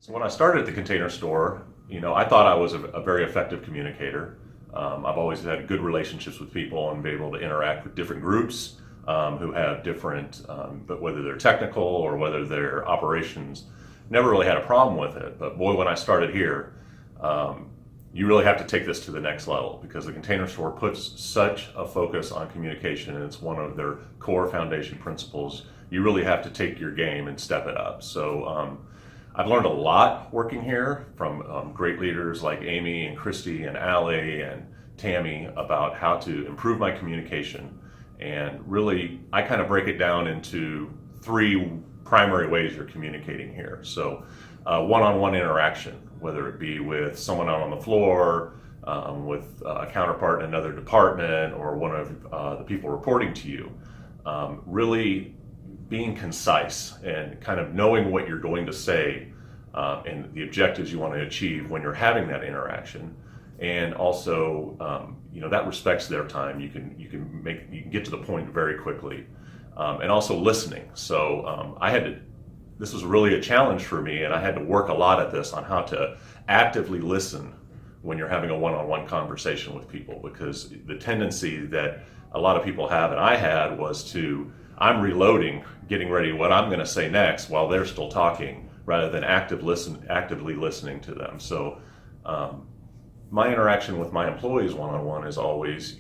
So when I started at the Container Store, I thought I was a very effective communicator. I've always had good relationships with people and been able to interact with different groups who have different, but whether they're technical or whether they're operations, never really had a problem with it. But boy, when I started here, you really have to take this to the next level because the Container Store puts such a focus on communication, and it's one of their core foundation principles. You really have to take your game and step it up. So I've learned a lot working here from great leaders like Amy and Christy and Allie and Tammy about how to improve my communication. And really, I kind of break it down into three primary ways you're communicating here. So one-on-one interaction, whether it be with someone out on the floor, with a counterpart in another department, or one of the people reporting to you. Really being concise and kind of knowing what you're going to say and the objectives you want to achieve when you're having that interaction. And also, that respects their time. You can get to the point very quickly, and also listening. So this was really a challenge for me, and I had to work a lot at this on how to actively listen when you're having a one-on-one conversation with people, because the tendency that a lot of people have, and I had, was I'm reloading, getting ready what I'm going to say next while they're still talking, rather than actively listening to them. So my interaction with my employees one-on-one is always,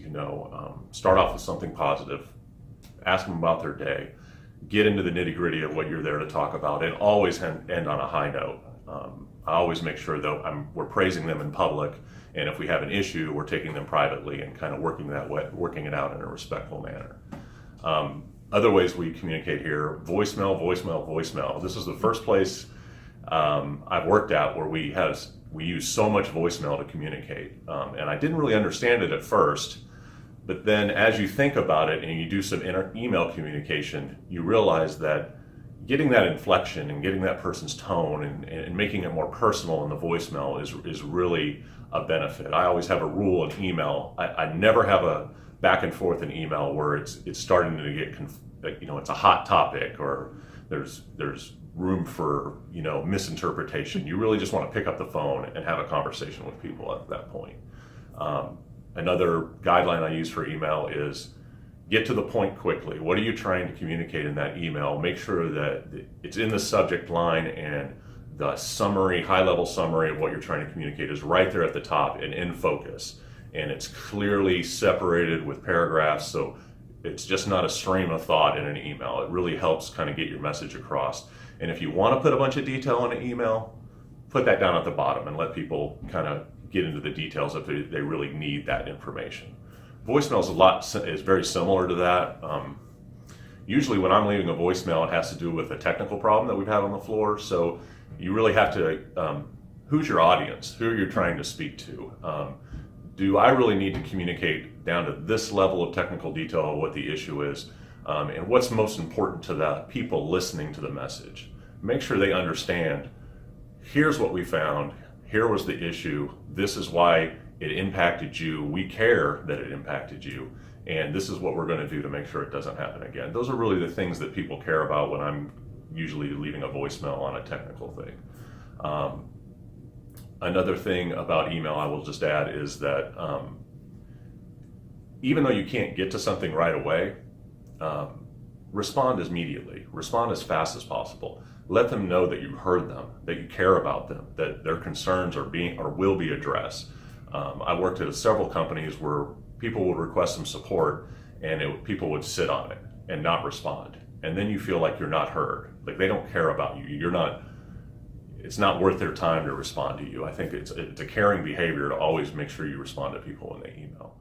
start off with something positive, ask them about their day, get into the nitty-gritty of what you're there to talk about, and always end on a high note. I always make sure that we're praising them in public, and if we have an issue, we're taking them privately and kind of working it out in a respectful manner. Other ways we communicate here: voicemail, voicemail, voicemail. This is the first place I've worked at where we use so much voicemail to communicate, and I didn't really understand it at first. But then as you think about it and you do some email communication, you realize that getting that inflection and getting that person's tone and making it more personal in the voicemail is really a benefit. I always have a rule in email. I never have a back and forth in email where it's starting to get, it's a hot topic or there's room for, misinterpretation. You really just want to pick up the phone and have a conversation with people at that point. Another guideline I use for email is get to the point quickly. What are you trying to communicate in that email? Make sure that it's in the subject line and the summary, high-level summary of what you're trying to communicate is right there at the top and in focus. And it's clearly separated with paragraphs, so it's just not a stream of thought in an email. It really helps kind of get your message across. And if you want to put a bunch of detail in an email, put that down at the bottom and let people kind of get into the details if they really need that information. Voicemail is very similar to that. Usually when I'm leaving a voicemail, it has to do with a technical problem that we've had on the floor. So you really have to, who's your audience? Who are you trying to speak to? Do I really need to communicate down to this level of technical detail of what the issue is? And what's most important to the people listening to the message? Make sure they understand, here's what we found, here was the issue, this is why it impacted you, we care that it impacted you, and this is what we're going to do to make sure it doesn't happen again. Those are really the things that people care about when I'm usually leaving a voicemail on a technical thing. Another thing about email I will just add is that even though you can't get to something right away, respond immediately. Respond as fast as possible. Let them know that you heard them, that you care about them, that their concerns are will be addressed. I worked at several companies where people would request some support and people would sit on it and not respond. And then you feel like you're not heard, like they don't care about you. It's not worth their time to respond to you. I think it's a caring behavior to always make sure you respond to people when they email.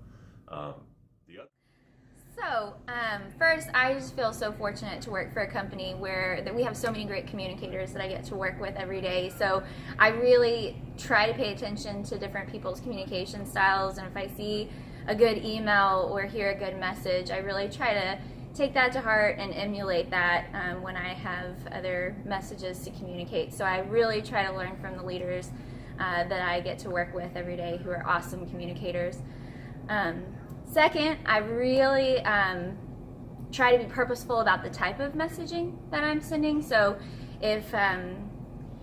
So, first, I just feel so fortunate to work for a company that we have so many great communicators that I get to work with every day. So I really try to pay attention to different people's communication styles, and if I see a good email or hear a good message, I really try to take that to heart and emulate that when I have other messages to communicate. So I really try to learn from the leaders that I get to work with every day who are awesome communicators. Second, I really try to be purposeful about the type of messaging that I'm sending. So if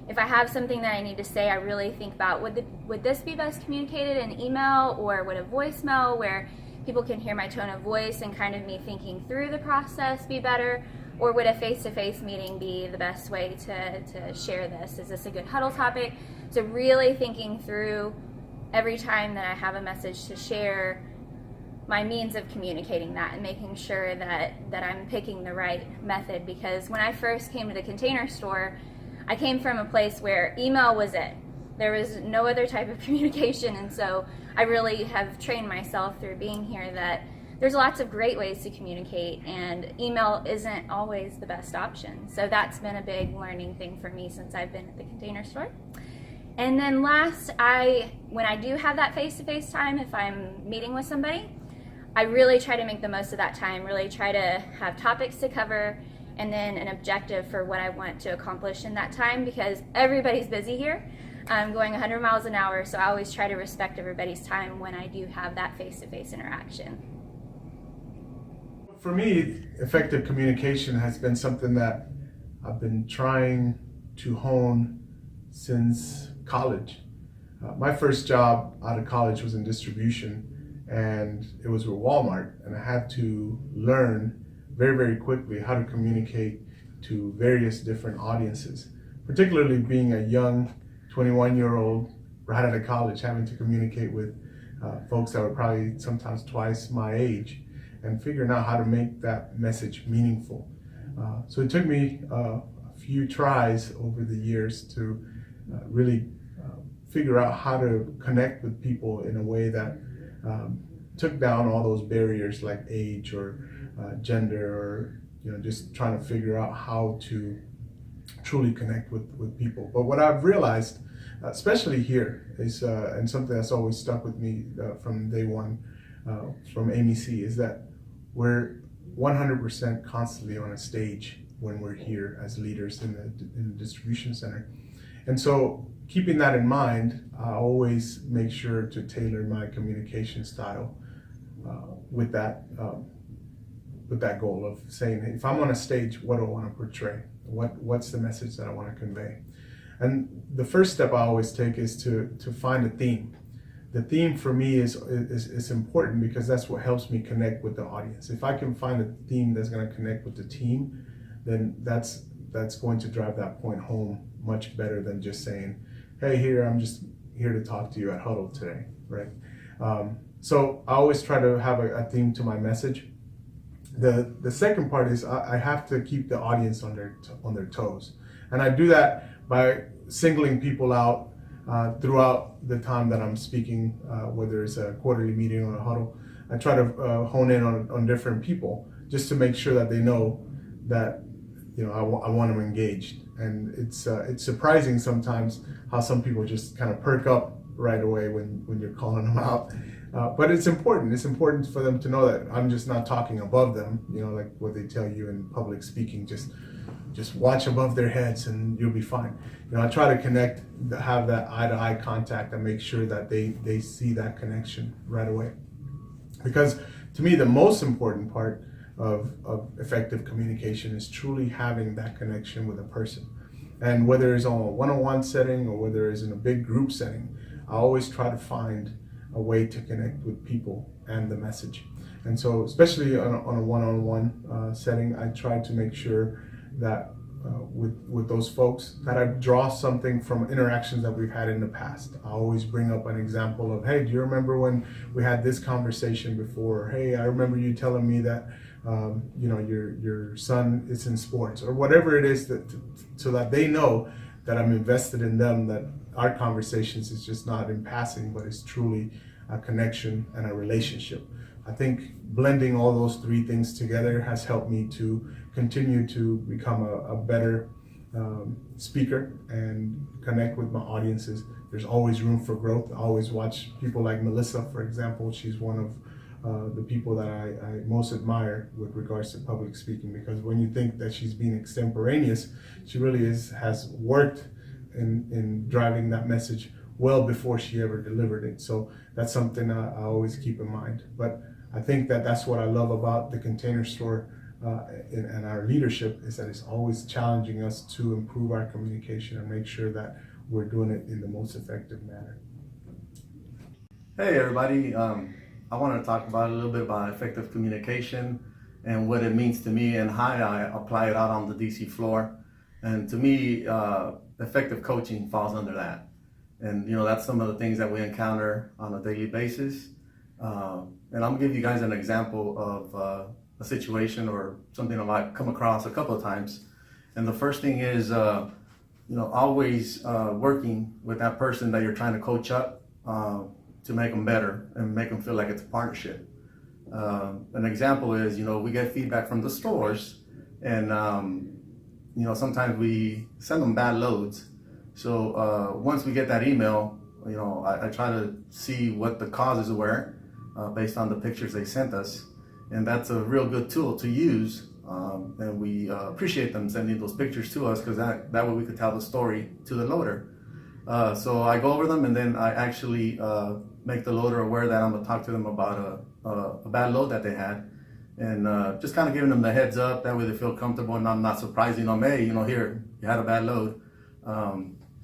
if I have something that I need to say, I really think about would this be best communicated in email, or would a voicemail where people can hear my tone of voice and kind of me thinking through the process be better? Or would a face-to-face meeting be the best way to share this? Is this a good huddle topic? So really thinking through every time that I have a message to share, my means of communicating that and making sure that I'm picking the right method. Because when I first came to the Container Store, I came from a place where email was it. There was no other type of communication, and so I really have trained myself through being here that there's lots of great ways to communicate, and email isn't always the best option. So that's been a big learning thing for me since I've been at the Container Store. And then last, when I do have that face-to-face time, if I'm meeting with somebody, I really try to make the most of that time, really try to have topics to cover and then an objective for what I want to accomplish in that time, because everybody's busy here. I'm going 100 miles an hour, so I always try to respect everybody's time when I do have that face-to-face interaction. For me, effective communication has been something that I've been trying to hone since college. My first job out of college was in distribution, and it was with Walmart, and I had to learn very, very quickly how to communicate to various different audiences, particularly being a young 21-year-old right out of college, having to communicate with folks that were probably sometimes twice my age, and figuring out how to make that message meaningful. So it took me a few tries over the years to really figure out how to connect with people in a way that took down all those barriers like age or gender, or just trying to figure out how to truly connect with people. But what I've realized, especially here, is and something that's always stuck with me from day one from Amy C, is that we're 100% constantly on a stage when we're here as leaders in the distribution center. And so keeping that in mind, I always make sure to tailor my communication style with that goal of saying, if I'm on a stage, what do I want to portray? What's the message that I want to convey? And the first step I always take is to find a theme. The theme for me is important, because that's what helps me connect with the audience. If I can find a theme that's going to connect with the team, then that's going to drive that point home much better than just saying, hey, I'm just here to talk to you at Huddle today, right? So I always try to have a theme to my message. The second part is I have to keep the audience on their toes, and I do that by singling people out throughout the time that I'm speaking, whether it's a quarterly meeting or a huddle. I try to hone in on different people just to make sure that they know that I want them engaged. And it's surprising sometimes how some people just kind of perk up right away when you're calling them out. But it's important. It's important for them to know that I'm just not talking above them, like what they tell you in public speaking, just watch above their heads and you'll be fine. I try to connect, have that eye-to-eye contact, and make sure that they see that connection right away. Because to me, the most important part of effective communication is truly having that connection with a person. And whether it's on a one-on-one setting or whether it's in a big group setting, I always try to find a way to connect with people and the message. And so, especially on a one-on-one setting, I try to make sure that with those folks that I draw something from interactions that we've had in the past. I always bring up an example of, hey, do you remember when we had this conversation before? Or, hey, I remember you telling me that your son is in sports, or whatever it is, so that they know that I'm invested in them, that our conversations is just not in passing, but it's truly a connection and a relationship. I think blending all those three things together has helped me to continue to become a better speaker and connect with my audiences. There's always room for growth. I always watch people like Melissa, for example. She's one of the people that I most admire with regards to public speaking, because when you think that she's being extemporaneous, she really has worked in driving that message well before she ever delivered it. So that's something I always keep in mind. But I think that's what I love about the Container Store and our leadership is that it's always challenging us to improve our communication and make sure that we're doing it in the most effective manner. Hey everybody, I want to talk about a little bit about effective communication and what it means to me and how I apply it out on the DC floor. And to me, effective coaching falls under that. And that's some of the things that we encounter on a daily basis. And I'm gonna give you guys an example of a situation or something I might come across a couple of times. And the first thing is, always working with that person that you're trying to coach up to make them better and make them feel like it's a partnership. An example is, we get feedback from the stores, and sometimes we send them bad loads. So once we get that email, I try to see what the causes were based on the pictures they sent us, and that's a real good tool to use. And we appreciate them sending those pictures to us, because that way we could tell the story to the loader. So I go over them, and then I actually make the loader aware that I'm gonna talk to them about a bad load that they had, and just kind of giving them the heads up. That way they feel comfortable, and I'm not surprising them. Hey, here, you had a bad load.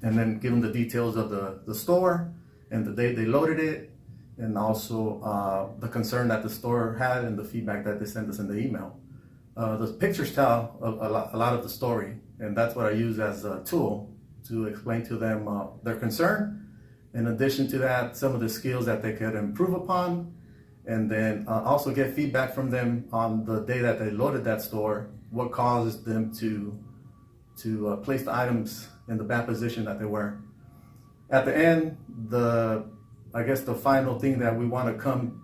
And then give them the details of the store and the date they loaded it, and also the concern that the store had and the feedback that they sent us in the email. The pictures tell a lot of the story, and that's what I use as a tool to explain to them their concern. In addition to that, some of the skills that they could improve upon, and then also get feedback from them on the day that they loaded that store, what caused them to place the items in the bad position that they were. At the end, I guess the final thing that we want to come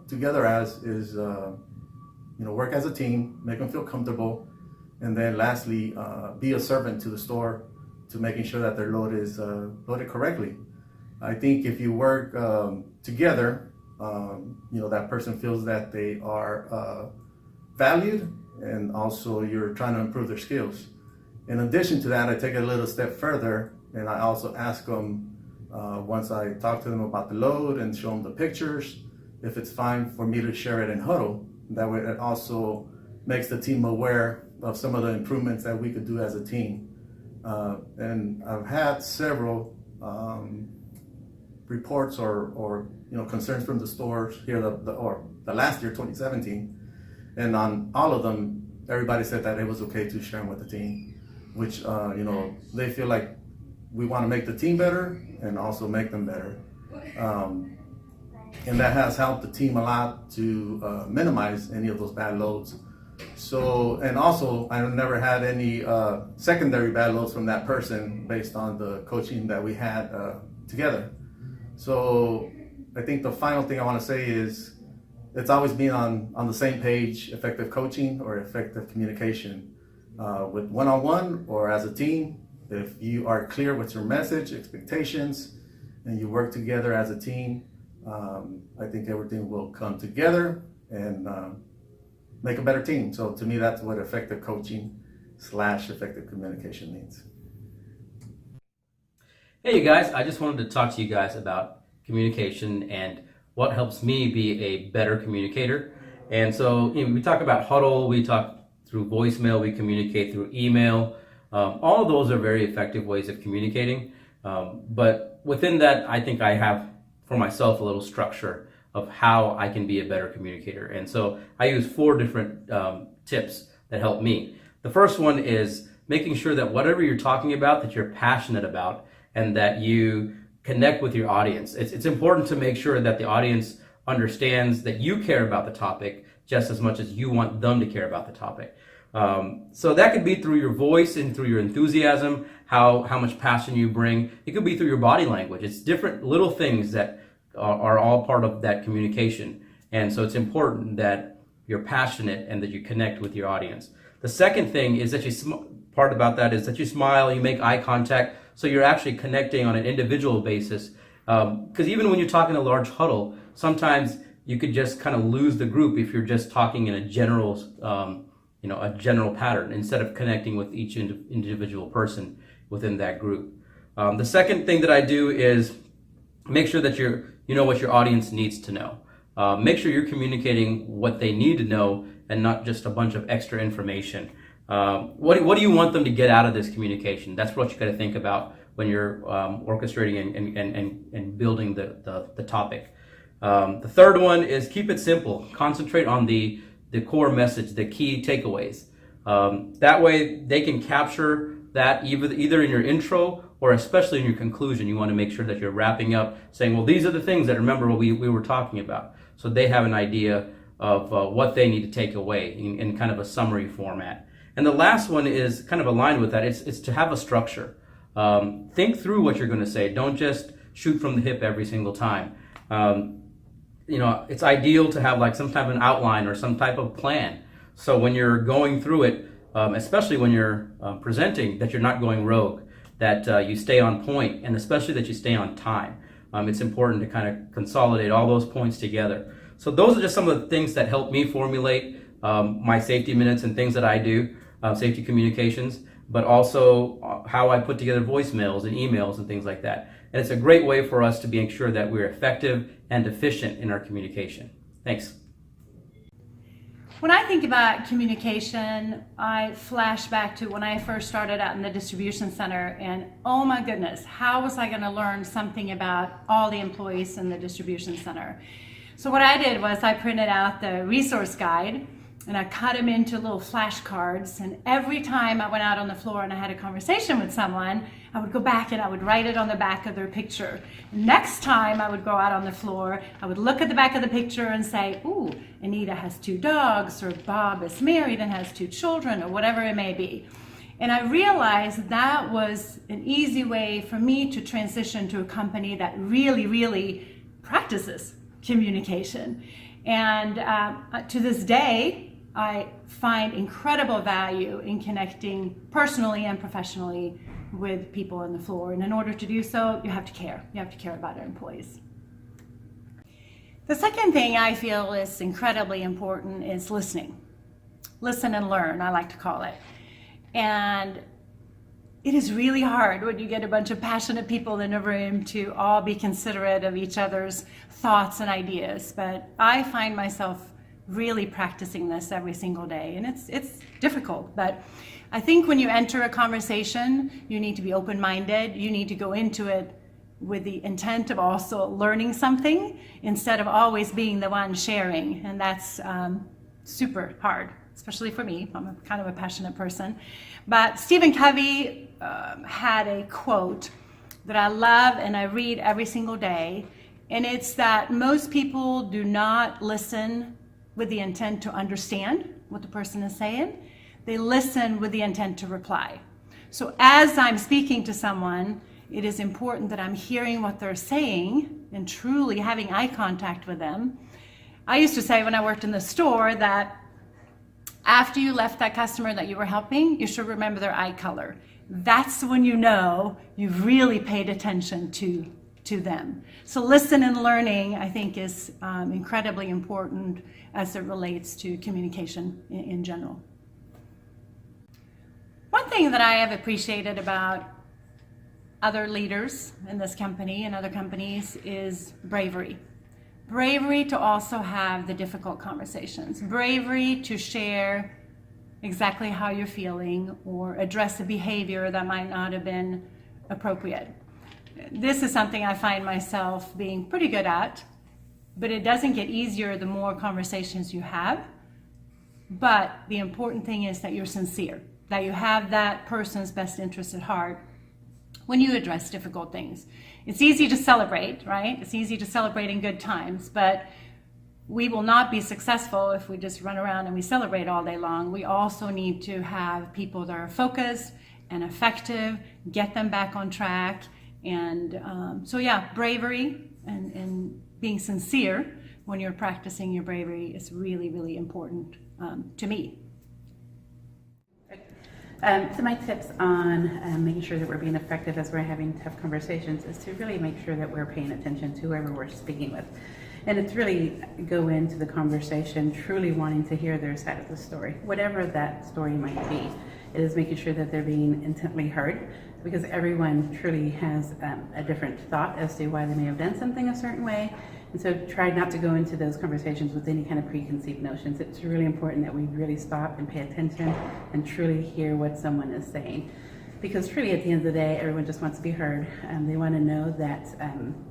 together as is, work as a team, make them feel comfortable, and then lastly, be a servant to the store to making sure that their load is loaded correctly. I think if you work together, that person feels that they are valued, and also you're trying to improve their skills. In addition to that, I take it a little step further, and I also ask them, once I talk to them about the load and show them the pictures, if it's fine for me to share it in huddle. That way it also makes the team aware of some of the improvements that we could do as a team. And I've had several reports or concerns from the stores here the last year, 2017, and on all of them, everybody said that it was okay to share them with the team, which they feel like we want to make the team better and also make them better. And that has helped the team a lot to minimize any of those bad loads. So, and also I've never had any secondary bad loads from that person based on the coaching that we had together. So I think the final thing I want to say is it's always being on the same page, effective coaching or effective communication. With one-on-one or as a team, if you are clear with your message, expectations, and you work together as a team, I think everything will come together and make a better team. So to me, that's what effective coaching / effective communication means. Hey you guys, I just wanted to talk to you guys about communication and what helps me be a better communicator. And so we talk about huddle, we talk through voicemail, we communicate through email. All of those are very effective ways of communicating. But within that, I think I have for myself a little structure of how I can be a better communicator. And so I use 4 different tips that help me. The first one is making sure that whatever you're talking about, that you're passionate about, and that you connect with your audience. It's important to make sure that the audience understands that you care about the topic just as much as you want them to care about the topic. So that could be through your voice and through your enthusiasm, how much passion you bring. It could be through your body language. It's different little things that are all part of that communication. And so it's important that you're passionate and that you connect with your audience. The second thing is that part about that is that you smile, you make eye contact, so you're actually connecting on an individual basis. Because even when you're talking a large huddle, sometimes you could just kind of lose the group if you're just talking in a general pattern instead of connecting with each individual person within that group. The second thing that I do is make sure that you know what your audience needs to know. make sure you're communicating what they need to know and not just a bunch of extra information. What do you want them to get out of this communication? That's what you got to think about when you're orchestrating and building the topic. The third one is keep it simple. Concentrate on the core message, the key takeaways. That way they can capture that either in your intro or especially in your conclusion. You want to make sure that you're wrapping up saying, well, these are the things that remember what we were talking about. So they have an idea of what they need to take away in kind of a summary format. And the last one is kind of aligned with that. It's to have a structure. Think through what you're going to say. Don't just shoot from the hip every single time. It's ideal to have like some type of an outline or some type of plan. So when you're going through it, especially when you're presenting, that you're not going rogue, that you stay on point, and especially that you stay on time. It's important to kind of consolidate all those points together. So those are just some of the things that help me formulate my safety minutes and things that I do, safety communications, but also how I put together voicemails and emails and things like that. And it's a great way for us to make sure that we're effective and efficient in our communication. Thanks. When I think about communication, I flash back to when I first started out in the distribution center, and oh my goodness, how was I going to learn something about all the employees in the distribution center? So what I did was I printed out the resource guide and I cut them into little flashcards, and every time I went out on the floor and I had a conversation with someone, I would go back and I would write it on the back of their picture. Next time I would go out on the floor, I would look at the back of the picture and say, ooh, Anita has 2 dogs, or Bob is married and has 2 children, or whatever it may be. And I realized that was an easy way for me to transition to a company that really, really practices communication. And to this day, I find incredible value in connecting personally and professionally with people on the floor. And in order to do so, you have to care. You have to care about our employees. The second thing I feel is incredibly important is listening. Listen and learn, I like to call it. And it is really hard when you get a bunch of passionate people in a room to all be considerate of each other's thoughts and ideas. But I find myself really practicing this every single day, and it's difficult. But I think when you enter a conversation, you need to be open-minded. You need to go into it with the intent of also learning something instead of always being the one sharing, and that's super hard, especially for me. I'm kind of a passionate person. But Stephen Covey had a quote that I love and I read every single day, and it's that most people do not listen with the intent to understand what the person is saying. They listen with the intent to reply. So as I'm speaking to someone, it is important that I'm hearing what they're saying and truly having eye contact with them. I used to say when I worked in the store that after you left that customer that you were helping, you should remember their eye color. That's when you know you've really paid attention to them. So listen and learning, I think, is incredibly important as it relates to communication in general. One thing that I have appreciated about other leaders in this company and other companies is bravery. Bravery to also have the difficult conversations. Bravery to share exactly how you're feeling or address a behavior that might not have been appropriate. This is something I find myself being pretty good at, but it doesn't get easier the more conversations you have. But the important thing is that you're sincere, that you have that person's best interest at heart when you address difficult things. It's easy to celebrate, right? It's easy to celebrate in good times, but we will not be successful if we just run around and we celebrate all day long. We also need to have people that are focused and effective, get them back on track. And bravery and being sincere when you're practicing your bravery is really, really important to me. So my tips on making sure that we're being effective as we're having tough conversations is to really make sure that we're paying attention to whoever we're speaking with. And it's really go into the conversation truly wanting to hear their side of the story, whatever that story might be. It is making sure that they're being intently heard, because everyone truly has a different thought as to why they may have done something a certain way. And so try not to go into those conversations with any kind of preconceived notions. It's really important that we really stop and pay attention and truly hear what someone is saying. Because truly at the end of the day, everyone just wants to be heard. They want to know that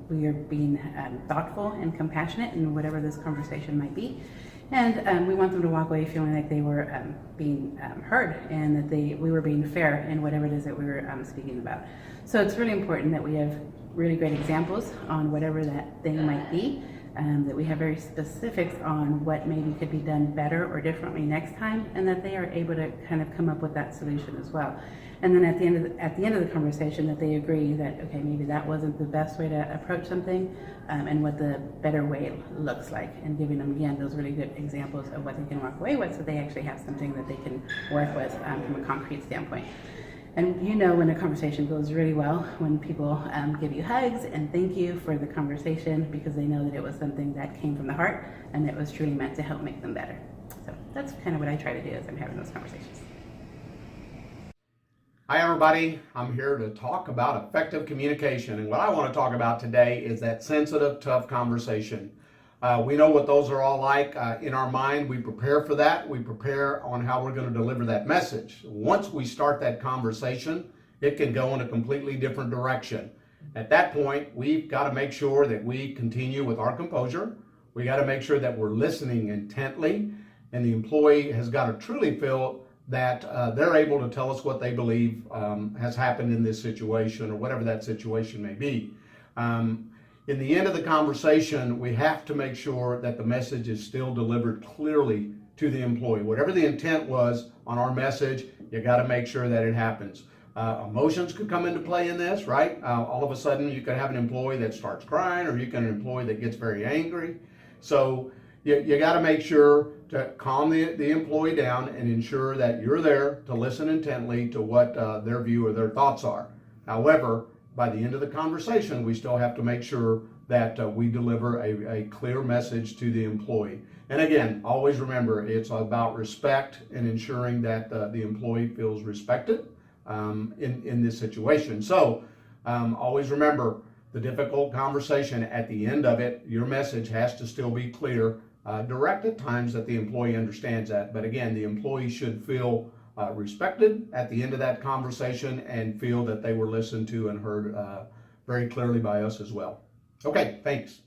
we are being thoughtful and compassionate in whatever this conversation might be. And we want them to walk away feeling like they were being heard, and that we were being fair in whatever it is that we were speaking about. So it's really important that we have really great examples on whatever that thing might be, that we have very specifics on what maybe could be done better or differently next time, and that they are able to kind of come up with that solution as well. And then at the end of the conversation, that they agree that, okay, maybe that wasn't the best way to approach something, and what the better way looks like, and giving them, again, those really good examples of what they can walk away with, so they actually have something that they can work with from a concrete standpoint. And you know when a conversation goes really well, when people give you hugs and thank you for the conversation, because they know that it was something that came from the heart and it was truly meant to help make them better. So that's kind of what I try to do as I'm having those conversations. Hi everybody, I'm here to talk about effective communication, and what I want to talk about today is that sensitive, tough conversation. We know what those are all like. In our mind, we prepare for that. We prepare on how we're going to deliver that message. Once we start that conversation, it can go in a completely different direction. At that point, we've got to make sure that we continue with our composure. We got to make sure that we're listening intently, and the employee has got to truly feel that they're able to tell us what they believe has happened in this situation, or whatever that situation may be. In the end of the conversation, we have to make sure that the message is still delivered clearly to the employee. Whatever the intent was on our message, you got to make sure that it happens. Emotions could come into play in this, right? All of a sudden, you could have an employee that starts crying, or you can have an employee that gets very angry. So you got to make sure to calm the employee down and ensure that you're there to listen intently to what their view or their thoughts are. However, by the end of the conversation, we still have to make sure that we deliver a clear message to the employee. And again, always remember, it's about respect and ensuring that the employee feels respected in this situation. So always remember, the difficult conversation, at the end of it, your message has to still be clear, direct at times that the employee understands that. But again, the employee should feel respected at the end of that conversation and feel that they were listened to and heard very clearly by us as well. Okay, thanks.